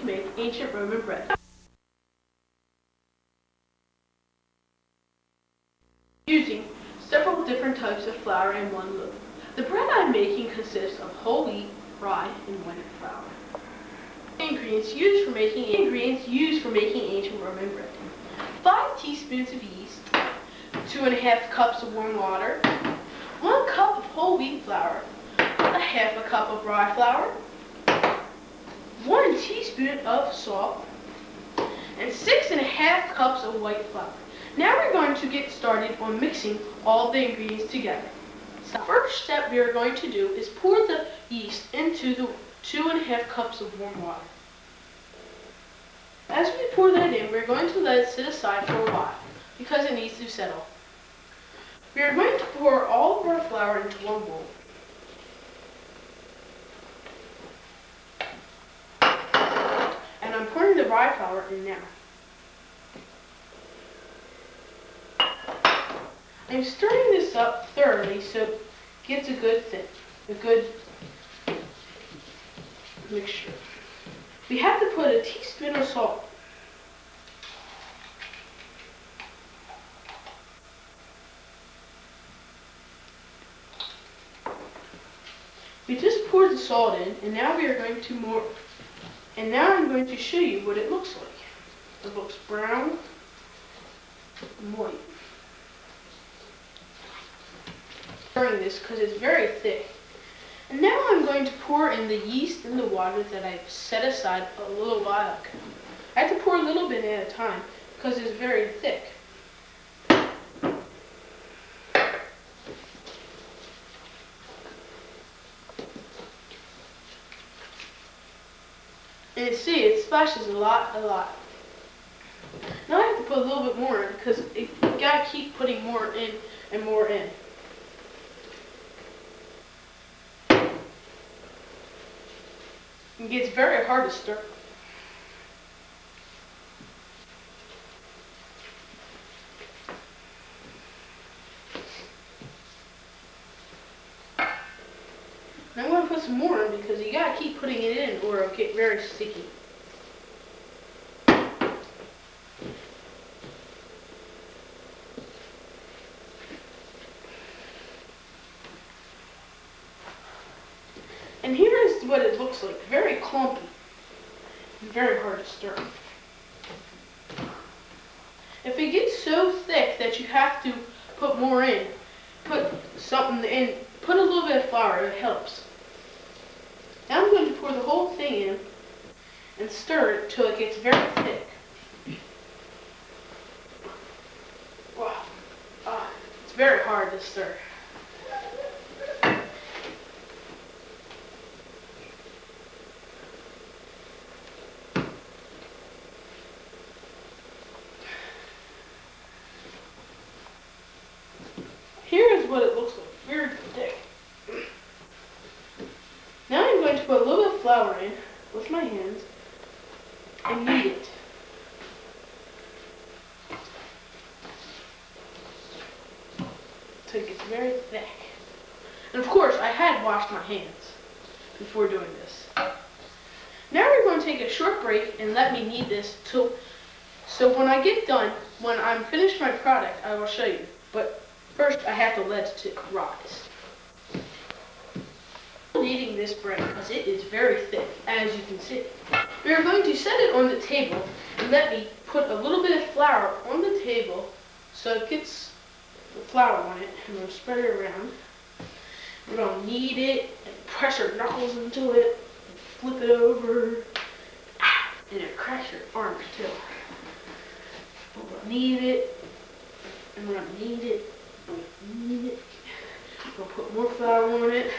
make ancient Roman bread. Using several different types of flour in one loaf. The bread I'm making consists of whole wheat, rye, and white flour. Ingredients used for making ancient Roman bread. 5 teaspoons of yeast, 2½ cups of warm water, 1 cup of whole wheat flour, 1/2 cup of rye flour, 1 teaspoon of salt, and 6½ cups of white flour. Now we're going to get started on mixing all the ingredients together. So the first step we are going to do is pour the yeast into the 2½ cups of warm water. As we pour that in, we're going to let it sit aside for a while because it needs to settle. We are going to pour all of our flour into one bowl. And I'm pouring the rye flour in now. I'm stirring this up thoroughly so it gets a good mixture. We have to put a teaspoon of salt. We just poured the salt in, and now we are going to and now I'm going to show you what it looks like. It looks brown and white. Stirring this because it's very thick. And now I'm going to pour in the yeast and the water that I've set aside a little while ago. I have to pour a little bit at a time because it's very thick. And you see, it splashes a lot. Now I have to put a little bit more in because you gotta keep putting more in and more in. It gets very hard to stir. And I'm going to put some more in because you gotta keep putting it in or it'll get very sticky. And here is what it looks like. Very clumpy and very hard to stir. If it gets so thick that you have to put more in, put something in, put a little bit of flour, it helps. Now I'm going to pour the whole thing in and stir it till it gets very thick. Wow. It's very hard to stir. Here is what it looks like, very thick. Now I'm going to put a little bit of flour in with my hands and knead it. So it gets very thick. And of course, I had washed my hands before doing this. Now we're going to take a short break and let me knead this so when I get done, when I'm finished my product, I will show you. But first, I have to let it rise. I'm kneading this bread because it is very thick, as you can see. We are going to set it on the table and let me put a little bit of flour on the table so it gets the flour on it. And we'll spread it around. We're going to knead it and press our knuckles into it and flip it over. And it cracks your arms too. We're going to knead it and we're going to knead it. We'll put more flour on it.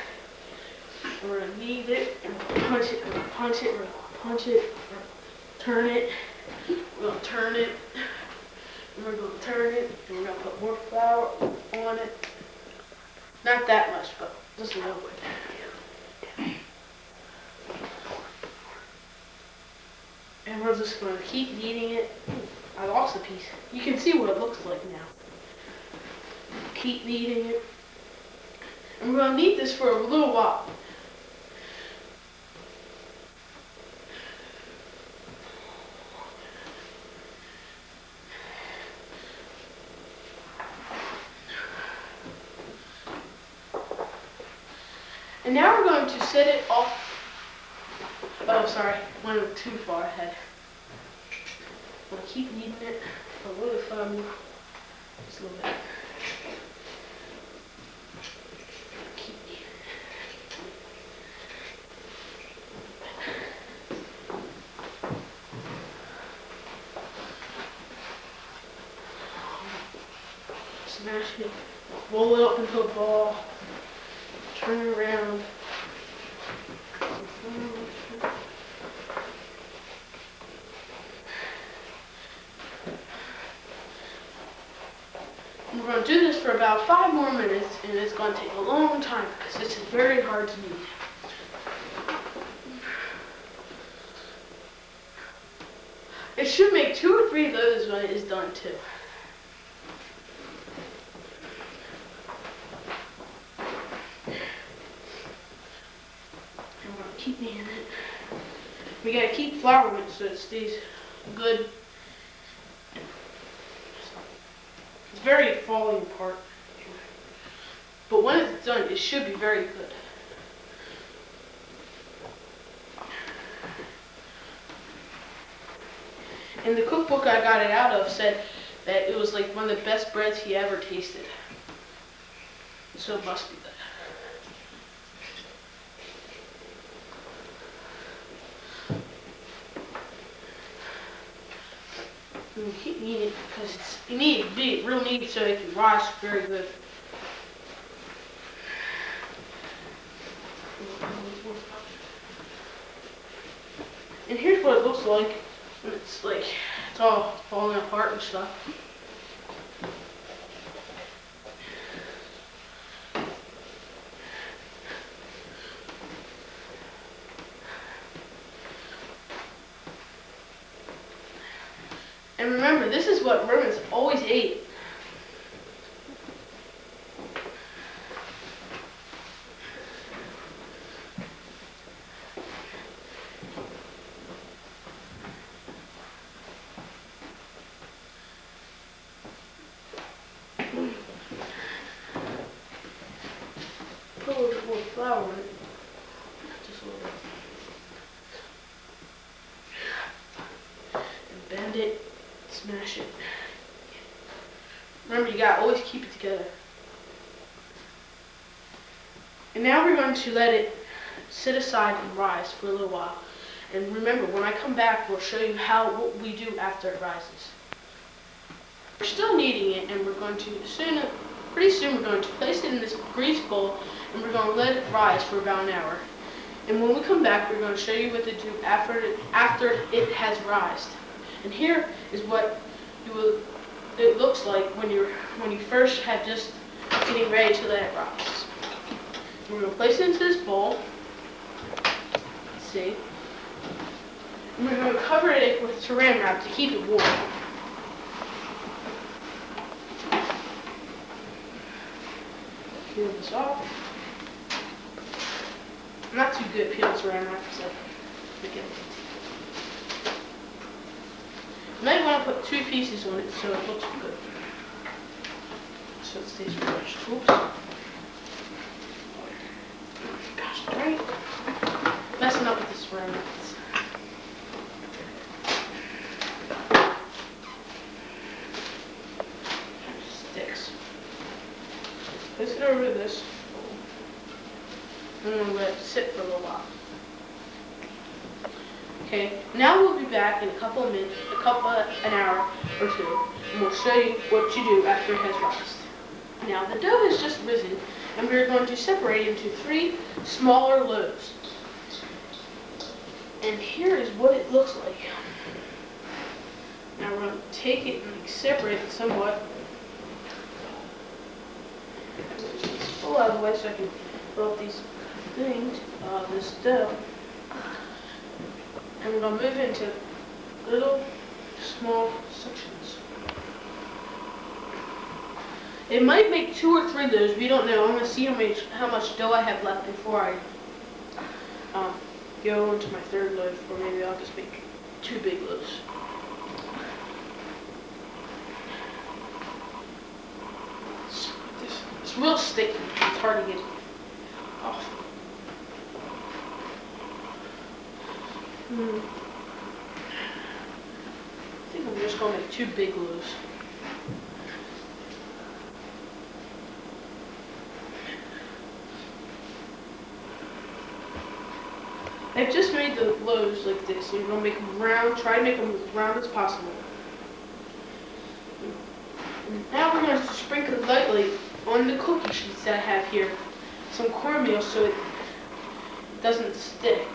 And we're going to knead it. And we'll punch it. We're going to punch it. We're going to punch it. We're going to turn it. We're going to turn it. And we're going to turn it. And we're going to put more flour on it. Not that much, but just a little bit. And we're just going to keep kneading it. I lost a piece. You can see what it looks like now. Keep kneading it. And we're going to knead this for a little while. And now we're going to set it off. Oh, sorry, went too far ahead. I'm gonna keep kneading it for a little fun, just a little bit. Keep kneading it. Smash it, roll it up into a ball, turn it around. We're going to do this for about 5 more minutes, and it's going to take a long time because this is very hard to knead. It should make 2 or 3 of those when it is done too. And we're going to keep kneading it. We got to keep flouring it so it stays good. It's very falling apart. But when it's done, it should be very good. In the cookbook I got it out of said that it was like one of the best breads he ever tasted. So it must be good. And keep kneading it because you need it to be real kneaded so it can rise very good. And here's what it looks like when it's like it's all falling apart and stuff. And remember, this is what Romans always ate. Put a little bit more flour in it. Just a little bit. And bend it. Smash it. Remember, you gotta always keep it together. And now we're going to let it sit aside and rise for a little while. And remember, when I come back, we'll show you what we do after it rises. We're still kneading it, and we're going to pretty soon we're going to place it in this grease bowl, and we're going to let it rise for about an hour. And when we come back, we're going to show you what to do after it has rised. And here is what it looks like when you first have just getting ready to let it rise. We're going to place it into this bowl. Let's see. And we're going to cover it with saran wrap to keep it warm. Peel this off. I'm not too good at peeling saran wrap, so begin. You might want to put 2 pieces on it so it looks good. So it stays fresh. Oops. Gosh, darn it. Messing up with this saran wrap. Sticks. Place it over this. And I'm going to let it sit for a little while. Okay, now we'll be back in a couple of minutes, an hour or 2, and we'll show you what you do after it has rised. Now the dough has just risen, and we're going to separate it into 3 smaller loaves. And here is what it looks like. Now we're going to take it and separate it somewhat. Just pull out of the way so I can pull up these things, this dough. And we're going to move into little, small sections. It might make 2 or 3 of those. We don't know. I'm going to see how much dough I have left before I go into my 3rd loaf, or maybe I'll just make 2 big loaves. It's real sticky. It's hard to get off. Hmm. I think I'm just gonna make 2 big loaves. I've just made the loaves like this, so you're gonna make them round. Try to make them as round as possible. And now we're going to sprinkle lightly on the cookie sheets that I have here some cornmeal so it doesn't stick.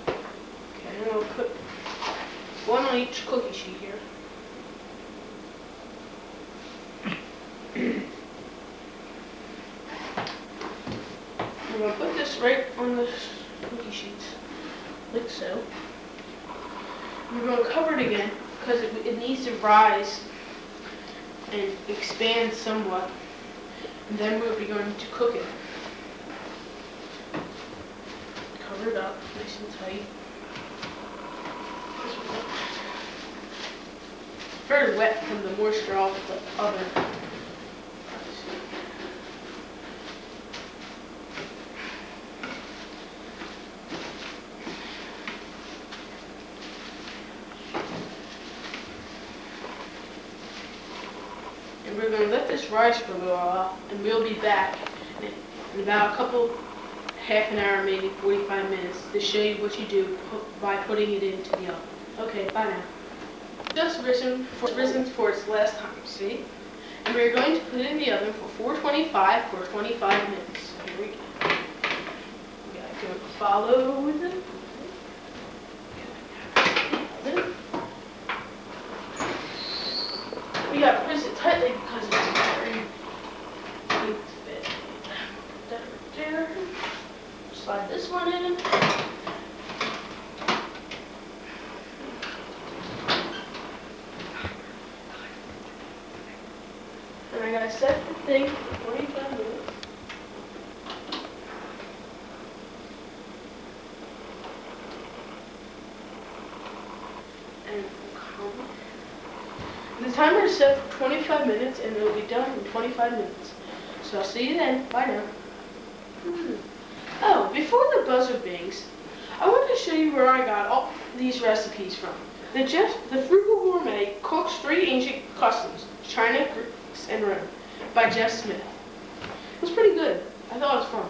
Okay, and I'll put 1 on each cookie sheet here. I'm going to put this right on the cookie sheets, like so. We're going to cover it again because it needs to rise and expand somewhat. And then we'll be going to cook it. Cover it up nice and tight. Very wet from the moisture off the oven. And we're going to let this rise for a little while, and we'll be back in about half an hour, maybe 45 minutes, to show you what you do by putting it into the oven. Okay, bye now. Just risen for its last time, see? And we're going to put it in the oven for 425 for 25 minutes. Here we go. We gotta go follow with it. We gotta press it tightly because it's very deep to fit. Put that right there. Slide this one in. And I gotta set the thing for 45 minutes. And the timer is set for 25 minutes and it'll be done in 25 minutes. So I'll see you then. Bye now. Oh, before the buzzer bings, I want to show you where I got all these recipes from. The Frugal Gourmet cooks 3 ancient customs, China, Greece, and Rome, by Jeff Smith. It was pretty good. I thought it was fun.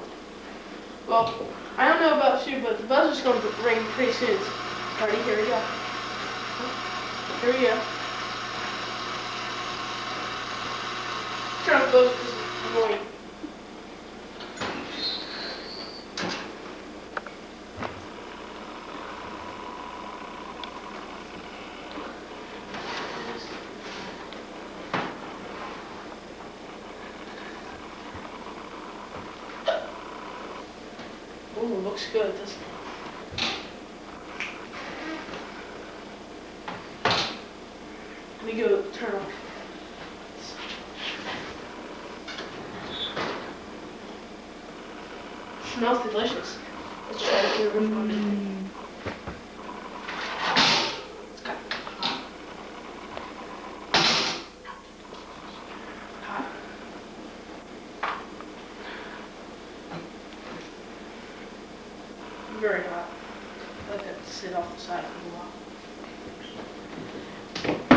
Well, I don't know about you, but the buzzer's going to ring pretty soon. Alrighty, here we go. Here we go. Turn off those because it's annoying. Ooh, looks good, doesn't it? Let me go turn off. Smells delicious. Let's try to get a roof on it. It's got hot. Very hot. Let that sit off the side for a while.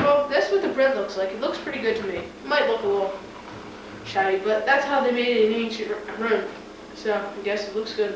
Well, that's what the bread looks like. It looks pretty good to me. It might look a little shabby, but that's how they made it in ancient Rome. So I guess it looks good.